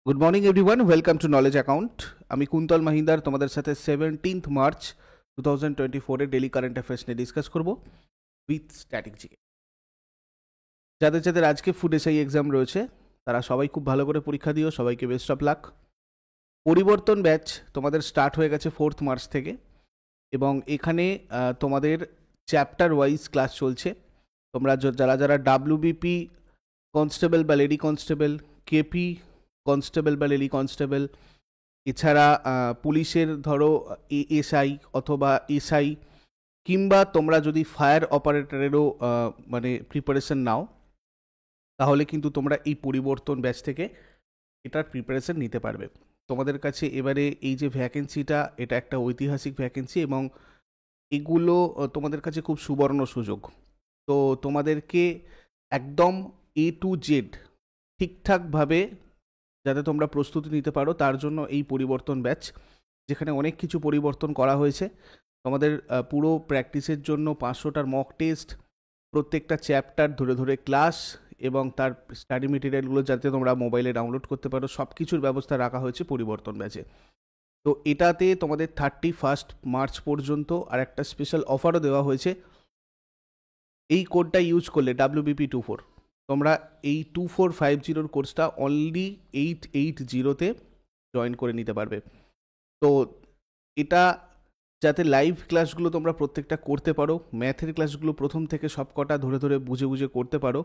Good morning everyone, welcome to knowledge account. আমি কুন্তল মাহিন্দার তোমাদের সাথে 17th March 2024 daily current affairs নিয়ে ডিসকাস করব উইথ স্ট্যাটিক জিকে। যাদের যাদের আজকে ফুড এসআই এক্সাম রয়েছে তারা সবাই খুব ভালো করে পরীক্ষা দিও, সবাইকে বেস্ট অফ লাক। পরিবর্তন ব্যাচ তোমাদের স্টার্ট হয়ে গেছে 4th মার্চ থেকে, এবং এখানে তোমাদের চ্যাপ্টার ওয়াইজ ক্লাস চলছে। তোমরা যারা যারা ডাব্লিউবিপি কনস্টেবল বা লেডি কনস্টেবল, কেপি কনস্টেবল বা লেডি কনস্টেবল, এছাড়া পুলিশের ধরো এএসআই অথবা এসআই, কিংবা তোমরা যদি ফায়ার অপারেটরেরও মানে প্রিপারেশন নাও, তাহলে কিন্তু তোমরা এই পরিবর্তন ব্যাচ থেকে এটার প্রিপারেশন নিতে পারবে। তোমাদের কাছে এবারে এই যে ভ্যাকেন্সিটা, এটা একটা ঐতিহাসিক ভ্যাকেন্সি, এবং এগুলো তোমাদের কাছে খুব সুবর্ণ সুযোগ। তো তোমাদেরকে একদম এ টু জেড ঠিকঠাকভাবে যাতে তোমরা প্রস্তুতি নিতে পারো, তার জন্য এই পরিবর্তন ব্যাচ, যেখানে অনেক কিছু পরিবর্তন করা হয়েছে। তোমাদের পুরো প্র্যাকটিসের জন্য 500টার মক টেস্ট, প্রত্যেকটা চ্যাপ্টার ধরে ধরে ক্লাস, এবং তার স্টাডি মেটেরিয়ালগুলো যাতে তোমরা মোবাইলে ডাউনলোড করতে পারো, সব কিছুর ব্যবস্থা রাখা হয়েছে পরিবর্তন ব্যাচে। তো এটাতে তোমাদের 31 মার্চ পর্যন্ত আর একটা স্পেশাল অফারও দেওয়া হয়েছে। এই কোডটা ইউজ করলে WBP24 তোমরা এই 2450 কোর্সটা অনলি 880-তে জয়েন করে নিতে পারবে। তো এটা যাতে লাইভ ক্লাসগুলো তোমরা প্রত্যেকটা করতে পারো, ম্যাথের ক্লাসগুলো প্রথম থেকে সব কটা ধরে ধরে বুঝে বুঝে করতে পারো,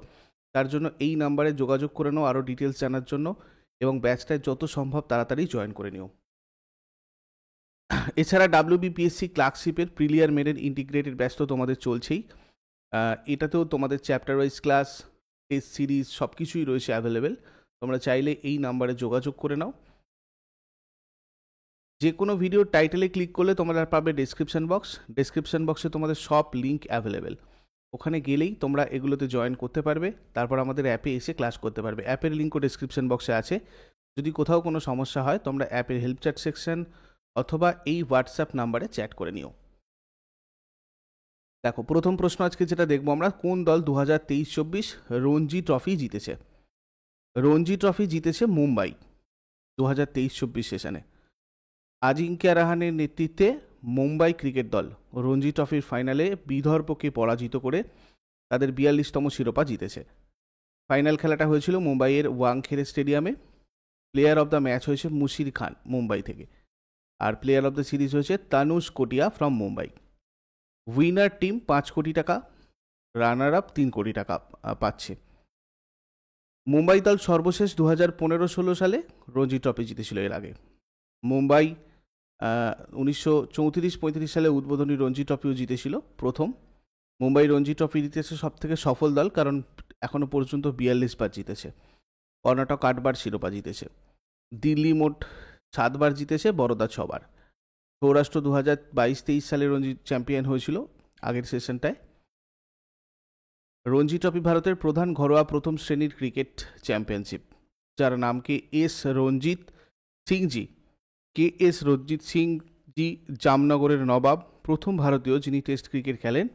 তার জন্য এই নাম্বারে যোগাযোগ করে নাও আরও ডিটেলস জানার জন্য, এবং ব্যাচটায় যত সম্ভব তাড়াতাড়ি জয়েন করে নিও। এছাড়া WBPSC ক্লার্কশিপের প্রিলিয়ার মেরিট ইন্টিগ্রেটেড ব্যাচ তো তোমাদের চলছেই। এটাতেও তোমাদের chapter wise class, test series সব কিছুই রয়েছে অ্যাভেলেবেল। তোমরা চাইলে এই নাম্বারে যোগাযোগ করে নাও। যে কোনো ভিডিওর টাইটেলে ক্লিক করলে তোমরা পাবে ডেসক্রিপশন বক্স। ডেসক্রিপশন বক্সে তোমাদের সব লিঙ্ক অ্যাভেলেবেল, ওখানে গেলেই তোমরা এগুলোতে জয়েন করতে পারবে, তারপর আমাদের অ্যাপে এসে ক্লাস করতে পারবে। অ্যাপের লিঙ্কও ডেসক্রিপশন বক্সে আছে। যদি কোথাও কোনো সমস্যা হয় তোমরা অ্যাপের হেল্প চ্যাট সেকশন অথবা এই হোয়াটসঅ্যাপ নাম্বারে চ্যাট করে নিও। দেখো, প্রথম প্রশ্ন আজকে যেটা দেখবো আমরা, কোন দল 2023-24 রঞ্জি ট্রফি জিতেছে? রঞ্জি ট্রফি জিতেছে মুম্বাই 2023-24 সেশনে। আজিঙ্ক্য রাহানের নেতৃত্বে মুম্বাই ক্রিকেট দল রঞ্জি ট্রফির ফাইনালে বিদর্ভকে পরাজিত করে তাদের 42তম শিরোপা জিতেছে। ফাইনাল খেলাটা হয়েছিল মুম্বাইয়ের ওয়াংখেড়ে স্টেডিয়ামে। প্লেয়ার অব দ্য ম্যাচ হয়েছে মুশির খান মুম্বাই থেকে, আর প্লেয়ার অব দ্য সিরিজ হয়েছে তানুষ Kotia from Mumbai. Winner team 5 কোটি টাকা, রানার আপ 3 কোটি টাকা পাচ্ছে। মুম্বাই দল সর্বশেষ 2015-16 সালে রঞ্জি ট্রফি জিতেছিল। এর আগে মুম্বাই 1934-35 সালে উদ্বোধনী রঞ্জি ট্রফিও জিতেছিল প্রথম। মুম্বাই রঞ্জি ট্রফি জিতেছে সব থেকে সফল দল, কারণ এখনও পর্যন্ত 42 বার জিতেছে। কর্ণাটক 8 বার শিরোপা জিতেছে। দিল্লি মোট 7 বার জিতেছে, বরোদা 6 বার। সৌরাষ্ট্র 2022-23 সালে রঞ্জি চ্যাম্পিয়ন হয়েছিল আগের সেশনটায়। রঞ্জি ট্রফি ভারতের প্রধান ঘরোয়া প্রথম শ্রেণীর ক্রিকেট চ্যাম্পিয়নশিপ, যার নামকে রঞ্জিত সিংজি রঞ্জিত সিংজি জামনগরের নবাব, প্রথম ভারতীয় যিনি টেস্ট ক্রিকেট খেলেন,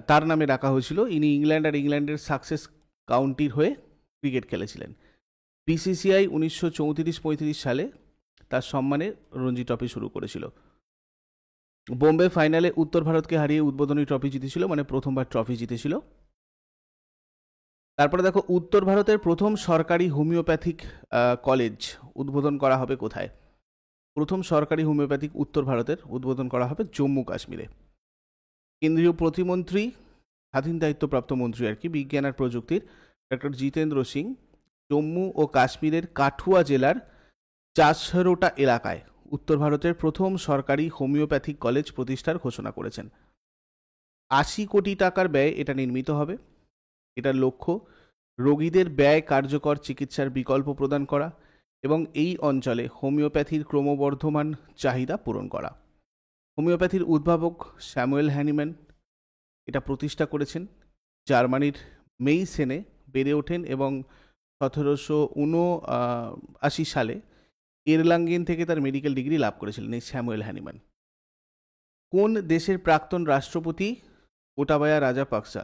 তার নামে রাখা হয়েছিল। ইনি ইংল্যান্ড আর ইংল্যান্ডের সাকসেস কাউন্টির হয়ে ক্রিকেট খেলেছিলেন। BCCI 1934-35 সালে তার সম্মানে রঞ্জি ট্রফি শুরু করেছিল। বোম্বে ফাইনালে উত্তর ভারতকে হারিয়ে উদ্বোধনী ট্রফি জিতেছিল, মানে প্রথমবার ট্রফি জিতেছিল। তারপরে দেখো, উত্তর ভারতের প্রথম সরকারি হোমিওপ্যাথিক কলেজ উদ্বোধন করা হবে কোথায়? প্রথম সরকারি হোমিওপ্যাথিক উত্তর ভারতের উদ্বোধন করা হবে জম্মু কাশ্মীরে। কেন্দ্রীয় প্রতিমন্ত্রী, স্বাধীন দায়িত্বপ্রাপ্ত মন্ত্রী আর কি, বিজ্ঞান আর প্রযুক্তির ডক্টর জিতেন্দ্র সিং জম্মু ও কাশ্মীরের কাঠুয়া জেলার চাসরোটা এলাকায় উত্তর ভারতের প্রথম সরকারি হোমিওপ্যাথিক কলেজ প্রতিষ্ঠার ঘোষণা করেছেন। 80 কোটি টাকার ব্যয় এটা নির্মিত হবে। এটার লক্ষ্য রোগীদের ব্যয় কার্যকর চিকিৎসার বিকল্প প্রদান করা এবং এই অঞ্চলে হোমিওপ্যাথির ক্রমবর্ধমান চাহিদা পূরণ করা। হোমিওপ্যাথির উদ্ভাবক স্যামুয়েল হ্যানিম্যান এটা প্রতিষ্ঠা করেছেন। জার্মানির মেইসেনে বেড়ে ওঠেন এবং 1779 সালে এরলাঙ্গেন থেকে তার মেডিকেল ডিগ্রি লাভ করেছিলেন এই স্যামুয়েল হ্যানিম্যান। কোন দেশের প্রাক্তন রাষ্ট্রপতি Gotabaya Rajapaksa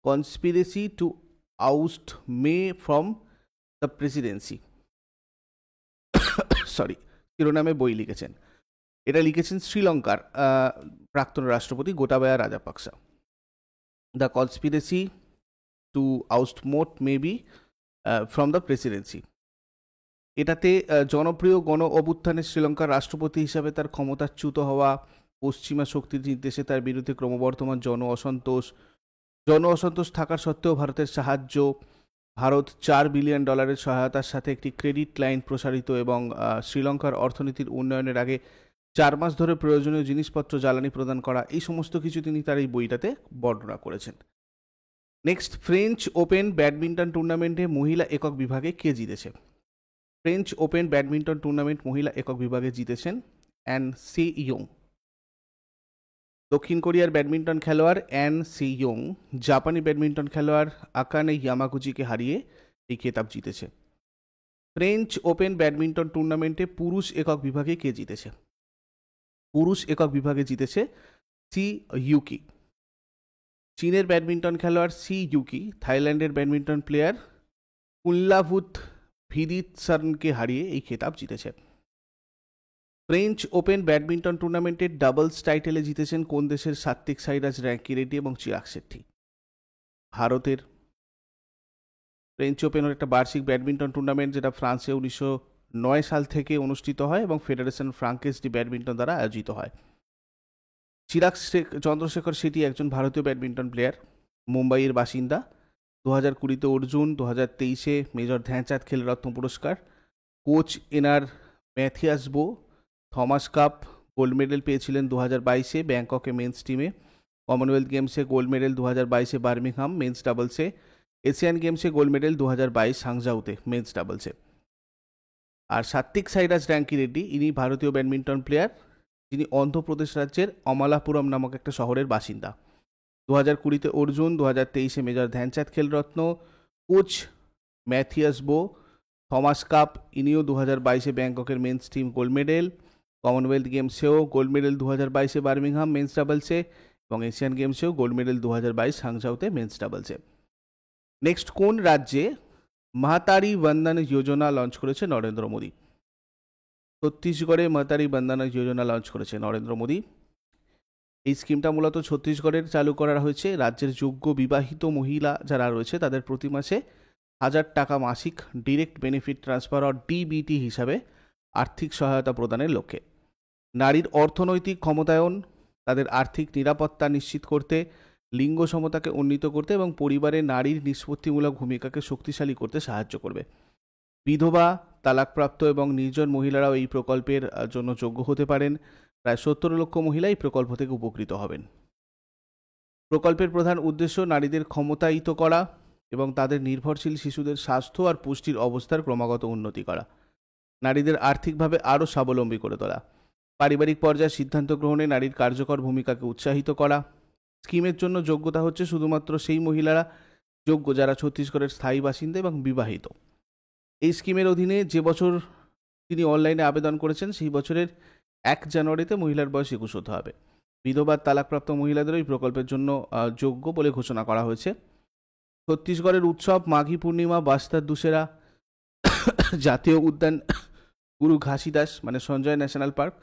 conspiracy to oust me from the presidency? শিরোনামে বই লিখেছেন। এটা লিখেছেন শ্রীলঙ্কার প্রাক্তন রাষ্ট্রপতি Gotabaya Rajapaksa. The conspiracy to oust মোট মেবি ফ্রম দ্য প্রেসিডেন্সি। এটাতে জনপ্রিয় গণ অভ্যুত্থানের শ্রীলঙ্কার রাষ্ট্রপতি হিসাবে তার ক্ষমতাচ্যুত হওয়া, পশ্চিমা শক্তির নির্দেশে তার বিরুদ্ধে ক্রমবর্ধমান জন অসন্তোষ থাকার সত্ত্বেও ভারতের সাহায্য, ভারত $4 বিলিয়ন সহায়তার সাথে একটি ক্রেডিট লাইন প্রসারিত এবং শ্রীলঙ্কার অর্থনীতির উন্নয়নের আগে 4 মাস ধরে প্রয়োজনীয় জিনিসপত্র জ্বালানি প্রদান করা, এই সমস্ত কিছু তিনি তার এই বইটাতে বর্ণনা করেছেন। নেক্সট, ফ্রেঞ্চ ওপেন ব্যাডমিন্টন টুর্নামেন্টে মহিলা একক বিভাগে কে জিতেছে? ফ্রেঞ্চ ওপেন ব্যাডমিন্টন টুর্নামেন্ট মহিলা একক বিভাগে জিতেছেন অ্যান সি ইয়ং। দক্ষিণ কোরিয়ার ব্যাডমিন্টন খেলোয়াড় অ্যান সি ইয়ং জাপানি ব্যাডমিন্টন খেলোয়াড় আকানে ইয়ামাগুচিকে হারিয়ে এই খেতাব জিতেছে। ফ্রেঞ্চ ওপেন ব্যাডমিন্টন টুর্নামেন্টে পুরুষ একক বিভাগে কে জিতেছে? পুরুষ একক বিভাগে জিতেছে সি ইউকি। চীনের ব্যাডমিন্টন খেলোয়াড় সি ইউকি থাইল্যান্ডের ব্যাডমিন্টন প্লেয়ার কুনলাভুত ভিদিতসারনকে হারিয়ে এই খেতাব জিতেছে। ফ্রেঞ্চ ওপেন ব্যাডমিন্টন টুর্নামেন্টের ডাবলস টাইটেলে জিতেছেন কোন দেশের সাত্বিক সাইরাজ রেঙ্কিরেড্ডি এবং চিরাগ শেট্টি? ভারতের। ফ্রেঞ্চ ওপেনের একটা বার্ষিক ব্যাডমিন্টন টুর্নামেন্ট যেটা ফ্রান্সে 1909 সাল থেকে অনুষ্ঠিত হয় এবং ফেডারেশন ফ্রাঙ্কেস ডি ব্যাডমিন্টন দ্বারা আয়োজিত হয়। চিরাগ চন্দ্রশেখর শেট্টি একজন ভারতীয় ব্যাডমিন্টন প্লেয়ার, মুম্বাইয়ের বাসিন্দা। 2020-তে অর্জুন, 2023-এ মেজর ধ্যানচাঁদ খেলরত্ন পুরস্কার, কোচ এনার Matheus Boe. Thomas cup gold medal পেয়েছিলেন 2022-এ ব্যাংককে মেন্স টিমে। কমনওয়েলথ গেমসে গোল্ড মেডেল 2022-এ বার্মিংহাম মেন্স ডাবলসে। এশিয়ান গেমসে গোল্ড মেডেল 2022 হাংজাউতে মেন্স ডাবলসে। আর সাত্বিক সাইরাজ রেঙ্কিরেড্ডি ইনি ভারতীয় ব্যাডমিন্টন প্লেয়ার, যিনি অন্ধ্রপ্রদেশ রাজ্যের অমালাপুরম নামক একটা শহরের বাসিন্দা। 2020-তে অর্জুন, 2023-এ major Dhyan Chand Khel Ratna, coach Mathias Boe. Thomas Cup ইনিও 2022-এ ব্যাংককের men's team gold medal. Commonwealth গেমসেও গোল্ড মেডেল 2022-এ বার্মিংহাম মেন্স ডাবলসে এবং এশিয়ান গেমসেও গোল্ড মেডেল 2022 হাংজাউতে মেন্স ডাবলসে। নেক্সট, কোন রাজ্যে মাহাতারি বন্দন যোজনা লঞ্চ করেছে নরেন্দ্র মোদী? ছত্তিশগড়ে মাহাতারি বন্দন যোজনা লঞ্চ করেছে নরেন্দ্র মোদী। এই স্কিমটা মূলত ছত্তিশগড়ের চালু করা হয়েছে। রাজ্যের যোগ্য বিবাহিত মহিলা যারা রয়েছে তাদের প্রতি মাসে 1000 টাকা মাসিক direct benefit transfer or DBT হিসাবে আর্থিক সহায়তা প্রদানের লক্ষ্যে। নারীর অর্থনৈতিক ক্ষমতায়ন, তাদের আর্থিক নিরাপত্তা নিশ্চিত করতে, লিঙ্গ সমতাকে উন্নীত করতে এবং পরিবারে নারীর নিষ্পত্তিমূলক ভূমিকাকে শক্তিশালী করতে সাহায্য করবে। বিধবা, তালাকপ্রাপ্ত এবং নির্জন মহিলারাও এই প্রকল্পের জন্য যোগ্য হতে পারেন। প্রায় 70 লক্ষ মহিলা এই প্রকল্প থেকে উপকৃত হবেন। প্রকল্পের প্রধান উদ্দেশ্য নারীদের ক্ষমতায়িত করা এবং তাদের নির্ভরশীল শিশুদের স্বাস্থ্য আর পুষ্টির অবস্থার ক্রমাগত উন্নতি করা, নারীদের আর্থিকভাবে আরও স্বাবলম্বী করে তোলা, পারিবারিক পর্যায়ে সিদ্ধান্ত গ্রহণে নারীর কার্যকর ভূমিকাকে উৎসাহিত করা। স্কিমের জন্য যোগ্যতা হচ্ছে শুধুমাত্র সেই মহিলারা যোগ্য যারা ছত্তিশগড়ের স্থায়ী বাসিন্দা এবং বিবাহিত। এই স্কিমের অধীনে যে বছর তিনি অনলাইনে আবেদন করেছেন সেই বছরের 1 জানুয়ারিতে মহিলার বয়স 21 হতে হবে। বিধবা, তালাকপ্রাপ্ত মহিলাদেরও এই প্রকল্পের জন্য যোগ্য বলে ঘোষণা করা হয়েছে। ছত্তিশগড়ের উৎসব মাঘী পূর্ণিমা, বাস্তার দুসেরা জাতীয় উদ্যান, গুরু ঘাসিদাস মানে সঞ্জয় ন্যাশনাল পার্ক,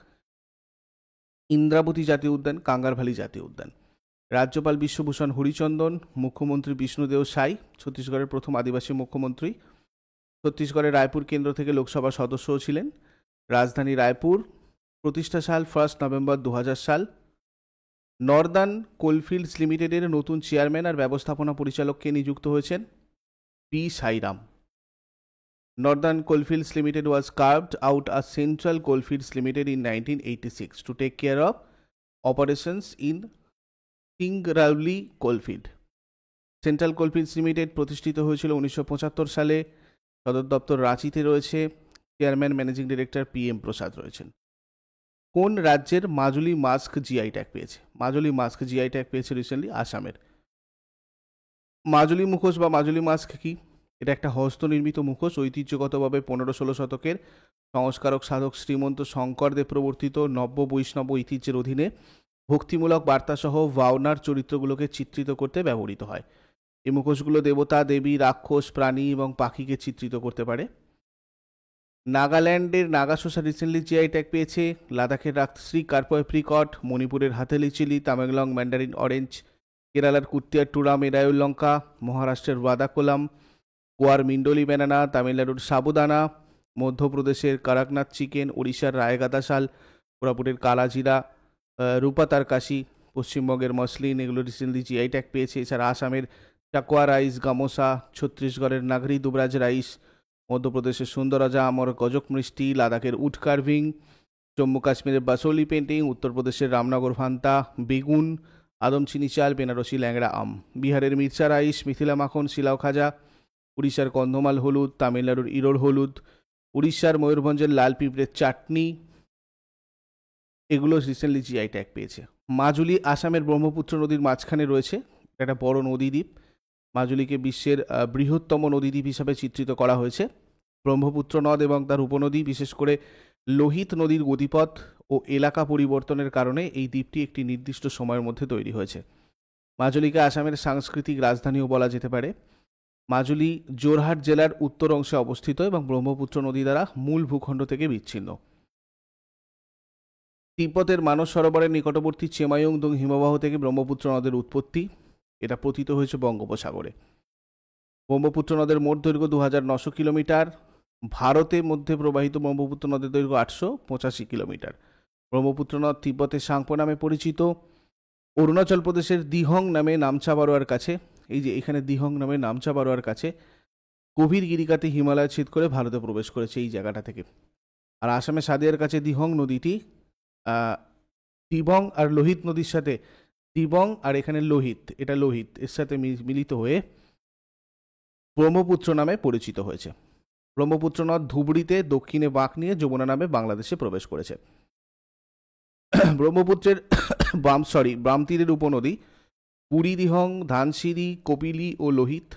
ইন্দ্রাবতী জাতীয় উদ্যান, কাঙ্গার ভ্যালি জাতীয় উদ্যান। রাজ্যপাল বিশ্বভূষণ হরিচন্দন, মুখ্যমন্ত্রী বিষ্ণুদেও সাই ছত্তিশগড়ের প্রথম আদিবাসী মুখ্যমন্ত্রী। ছত্তিশগড়ের রায়পুর কেন্দ্র থেকে লোকসভা সদস্যও ছিলেন। রাজধানী রায়পুর। প্রতিষ্ঠা সাল 1 নভেম্বর 2000 সাল। নর্দার্ন কোলফিল্ডস লিমিটেডের নতুন চেয়ারম্যান আর ব্যবস্থাপনা পরিচালককে নিযুক্ত হয়েছেন P Sairam. Northern Coalfields Limited was carved out as Central Coalfields Limited in 1986 to take care of operations in Singrauli Coalfield. Central coalfields limited প্রতিষ্ঠিত হয়েছিল 1975 সালে। সদর দপ্তর রাঁচিতে রয়েছে। চেয়ারম্যান ম্যানেজিং ডিরেক্টর PM প্রসাদ রয়েছেন। কোন রাজ্যের মাজুলি মাস্ক জিআই ট্যাগ পেয়েছে? মাজুলি মাস্ক জিআই ট্যাগ পেয়েছে রিসেন্টলি আসামের। মাজুলি মুখোশ বা মাজুলি মাস্ক কি? এটা একটা হস্তনির্মিত মুখোশ, ঐতিহ্যগতভাবে 15-16 শতকের সংস্কারক সাধক শ্রীমন্ত শঙ্করদেব প্রবর্তিত নব্য বৈষ্ণব ঐতিহ্যের অধীনে ভক্তিমূলক বার্তাসহ ভাওনার চরিত্রগুলোকে চিত্রিত করতে ব্যবহৃত হয়। এই মুখোশগুলো দেবতা, দেবী, রাক্ষস, প্রাণী এবং পাখিকে চিত্রিত করতে পারে। নাগাল্যান্ডের নাগা শসা রিসেন্টলি জিআই ট্যাগ পেয়েছে। লাদাখের রাজশ্রী কার্পো অ্যাপ্রিকট, মণিপুরের হাতেলি চিলি, তামেংলং ম্যান্ডারিন অরেঞ্জ, কেরালার কুত্তিয়ার টুরাম এরায়ুল লঙ্কা, মহারাষ্ট্রের ওয়াদাকোলাম, গোয়ার মিন্ডোলি ব্যানানা, তামিলনাড়ুর সাবুদানা, মধ্যপ্রদেশের কারাকনাথ চিকেন, ওড়িশার রায়গাদা শাল, কোরাপুটের কালাজিরা, রূপা তারকাশি, পশ্চিমবঙ্গের মসলিন, এগুলো রিসেন্টলি জিআই ট্যাগ পেয়েছে। এছাড়া আসামের চাকুয়া রাইস, গামোসা, ছত্তিশগড়ের নাগরি দুবরাজ রাইস, মধ্যপ্রদেশের সুন্দরাজা আমর গজক মিষ্টি, লাদাখের উড কার্ভিং, জম্মু কাশ্মীরের বাসৌলি পেন্টিং, উত্তরপ্রদেশের রামনগর ভান্তা, বেগুন, আদমচিনি চাল, বেনারসি ল্যাংড়া আম, বিহারের মির্চা রাইস, মিথিলা মাখন, শিলাও খাজা, উড়িষ্যার কন্ধমাল হলুদ, তামিলনাড়ুর ইরোর হলুদ, উড়িষ্যার ময়ূরভঞ্জের লাল পিঁপড়ের চাটনি, এগুলো রিসেন্টলি জিআই ট্যাগ পেয়েছে। মাজুলি আসামের ব্রহ্মপুত্র নদীর মাঝখানে রয়েছে, একটা বড় নদীদ্বীপ। মাজুলিকে বিশ্বের বৃহত্তম নদীদ্বীপ হিসাবে চিত্রিত করা হয়েছে। ব্রহ্মপুত্র নদ এবং তার উপনদী, বিশেষ করে লোহিত নদীর গতিপথ ও এলাকা পরিবর্তনের কারণে এই দ্বীপটি একটি নির্দিষ্ট সময়ের মধ্যে তৈরি হয়েছে। মাজুলিকে আসামের সাংস্কৃতিক রাজধানীও বলা যেতে পারে। মাজুলি জোরহাট জেলার উত্তর অংশে অবস্থিত এবং ব্রহ্মপুত্র নদী দ্বারা মূল ভূখণ্ড থেকে বিচ্ছিন্ন। তিব্বতের মানস সরোবরের নিকটবর্তী চেমাইয়ংদুং হিমবাহ থেকে ব্রহ্মপুত্র নদের উৎপত্তি, এটা পতিত হয়েছে বঙ্গোপসাগরে। ব্রহ্মপুত্র নদের মোট দৈর্ঘ্য 2900 কিলোমিটার। ভারতের মধ্যে প্রবাহিত ব্রহ্মপুত্র নদের দৈর্ঘ্য 885 কিলোমিটার। ব্রহ্মপুত্র নদ তিব্বতের সাংপো নামে পরিচিত। অরুণাচল প্রদেশের দিহং নামে নামচা বারোয়ার কাছে, এই যে এখানে দিহং নামে নামচা বারোয়ার কাছে গভীর গিরিকাতে হিমালয় ছেদ করে ভারতে প্রবেশ করেছে এই জায়গাটা থেকে। আর আসামের সাদিয়ার কাছে দিহং নদীটি দিবং আর লোহিত নদীর সাথে, দিবং আর এখানে লোহিত, এটা লোহিত, এর সাথে মিলিত হয়ে ব্রহ্মপুত্র নামে পরিচিত হয়েছে। ব্রহ্মপুত্র নদ ধুবড়িতে দক্ষিণে বাঁক নিয়ে যমুনা নামে বাংলাদেশে প্রবেশ করেছে। ব্রহ্মপুত্রের বাম তীরের উপনদী পুরী, দিহং, ধানসিঁড়ি, কপিলি ও লোহিত।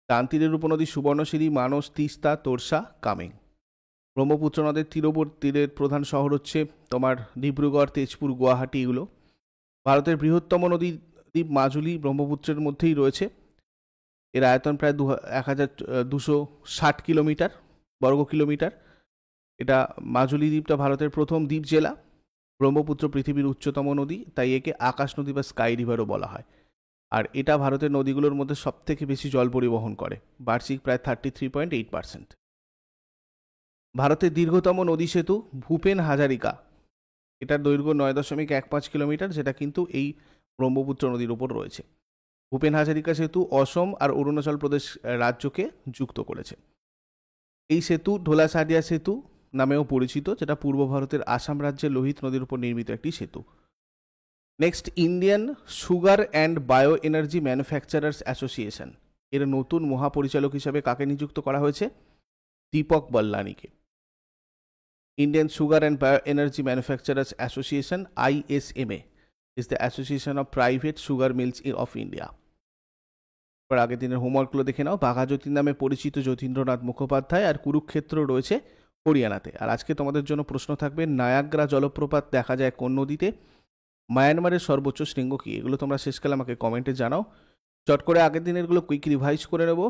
ডান তীরের উপনদী সুবর্ণশিরি, মানস, তিস্তা, তোরসা, কামেং। ব্রহ্মপুত্র নদের তীরের প্রধান শহর হচ্ছে তোমার ডিব্রুগড়, তেজপুর, গুয়াহাটি, এগুলো। ভারতের বৃহত্তম নদী দ্বীপ মাজুলি ব্রহ্মপুত্রের মধ্যেই রয়েছে। এর আয়তন প্রায় 1260 কিলোমিটার বর্গ কিলোমিটার। এটা মাজুলি দ্বীপটা ভারতের প্রথম দ্বীপ জেলা। ব্রহ্মপুত্র পৃথিবীর উচ্চতম নদী, তাই একে আকাশ নদী বা স্কাই রিভারও বলা হয়। আর এটা ভারতের নদীগুলোর মধ্যে সবথেকে বেশি জল পরিবহন করে, বার্ষিক প্রায় 33.8%। ভারতের দীর্ঘতম নদী সেতু ভূপেন হাজারিকা, এটার দৈর্ঘ্য 9.15 কিলোমিটার, যেটা কিন্তু এই ব্রহ্মপুত্র নদীর উপর রয়েছে। ভূপেন হাজারিকা সেতু অসম আর অরুণাচল প্রদেশ রাজ্যকে যুক্ত করেছে। এই সেতু ঢোলা সাদিয়া সেতু নামেও পরিচিত, যেটা পূর্ব ভারতের আসাম রাজ্যের লোহিত নদীর উপর নির্মিত একটি সেতু। Next, Indian sugar and bio energy manufacturers association, এর নতুন মহাপরিচালক হিসাবে কাকে নিযুক্ত করা হয়েছে? দীপক বল্লানিকে। Indian sugar and bio energy manufacturers association, ISMA, is the Association of Private Sugar Mills of India. আগের দিনের হোমওয়ার্কগুলো দেখে নাও। বাঘাযতীন নামে পরিচিত যতীন্দ্রনাথ মুখোপাধ্যায়, আর কুরুক্ষেত্র রয়েছে হরিয়ানাতে। আর আজকে তোমাদের জন্য প্রশ্ন থাকবে, নায়াগ্রা জলপ্রপাত দেখা যায় কোন নদীতে? মায়ানমারের সর্বোচ্চ শৃঙ্গ কি? এগুলো তোমরা শেষকালে আমাকে কমেন্টে জানাও। চট করে আগের দিনেরগুলো কুইক রিভাইজ করে নেব।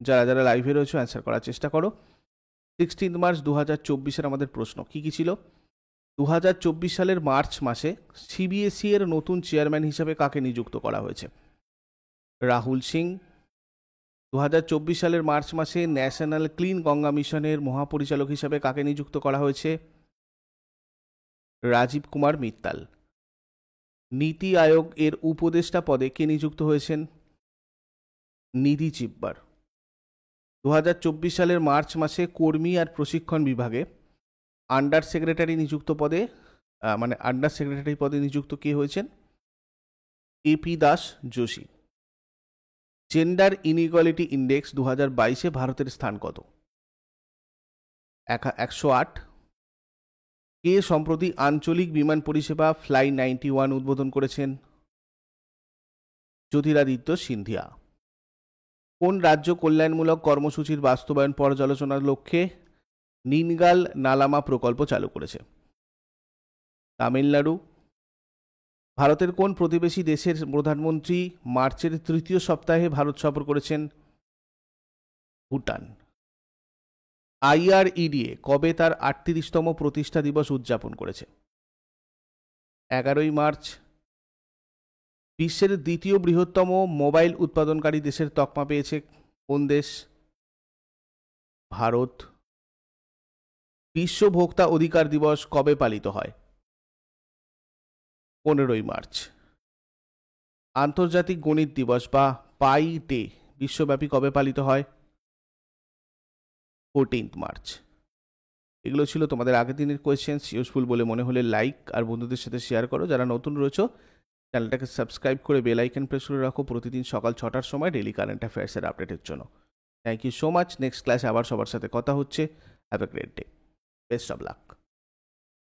যারা যারা লাইভে রয়েছে অ্যান্সার করার চেষ্টা করো। 16 মার্চ 2024 আমাদের প্রশ্ন কি কি ছিল? 2024 সালের মার্চ মাসে CBSE এর নতুন চেয়ারম্যান হিসেবে কাকে নিযুক্ত করা হয়েছে? রাহুল সিং। 2024 সালের মার্চ মাসে ন্যাশনাল ক্লিন গঙ্গা মিশনের মহাপরিচালক হিসেবে কাকে নিযুক্ত করা হয়েছে? রাজীব কুমার মিত্তাল। নীতি আয়োগ এর উপদেষ্টা পদে কে নিযুক্ত হয়েছেন? নিধি চিব্বার। 2024 সালের মার্চ মাসে কর্মী আর প্রশিক্ষণ বিভাগে আন্ডার সেক্রেটারি নিযুক্ত পদে, আন্ডার সেক্রেটারি পদে নিযুক্ত কে হয়েছেন? AP Das Joshi. Gender inequality index 2022-এ ভারতের স্থান কত? 108। কে সম্প্রতি আঞ্চলিক বিমান পরিষেবা ফ্লাই 91 উদ্বোধন করেছেন? জ্যোতিরাদিত্য সিন্ধিয়া। কোন রাজ্য কল্যাণমূলক কর্মসূচির বাস্তবায়ন পর্যালোচনার লক্ষ্যে নিনগাল নালামা প্রকল্প চালু করেছে? তামিলনাড়ু। ভারতের কোন প্রতিবেশী দেশের প্রধানমন্ত্রী মার্চের তৃতীয় সপ্তাহে ভারত সফর করেছেন? ভুটান। IREDA কবে তার 38তম প্রতিষ্ঠা দিবস উদযাপন করেছে? 11ই মার্চ। বিশ্বের দ্বিতীয় বৃহত্তম মোবাইল উৎপাদনকারী দেশের তকমা পেয়েছে কোন দেশ? ভারত। বিশ্ব ভোক্তা অধিকার দিবস কবে পালিত হয়? 15ই মার্চ। আন্তর্জাতিক গণিত দিবস বা পাই ডে বিশ্বব্যাপী কবে পালিত হয়? 14th March. এগুলো ছিল তোমাদের আগের দিনের কোয়েশ্চেন্স। ইউজফুল বলে মনে হলে লাইক আর বন্ধুদের সাথে শেয়ার করো। যারা নতুন রয়েছে চ্যানেলটাকে সাবস্ক্রাইব করে বেল আইকন প্রেস করে রাখো প্রতিদিন সকাল 6টার সময় ডেইলি কারেন্ট অ্যাফেয়ার্সের আপডেটের জন্য। Thank you so much. Next ক্লাসে আবার সবার সাথে কথা হচ্ছে। Have a great day. Best of lakh.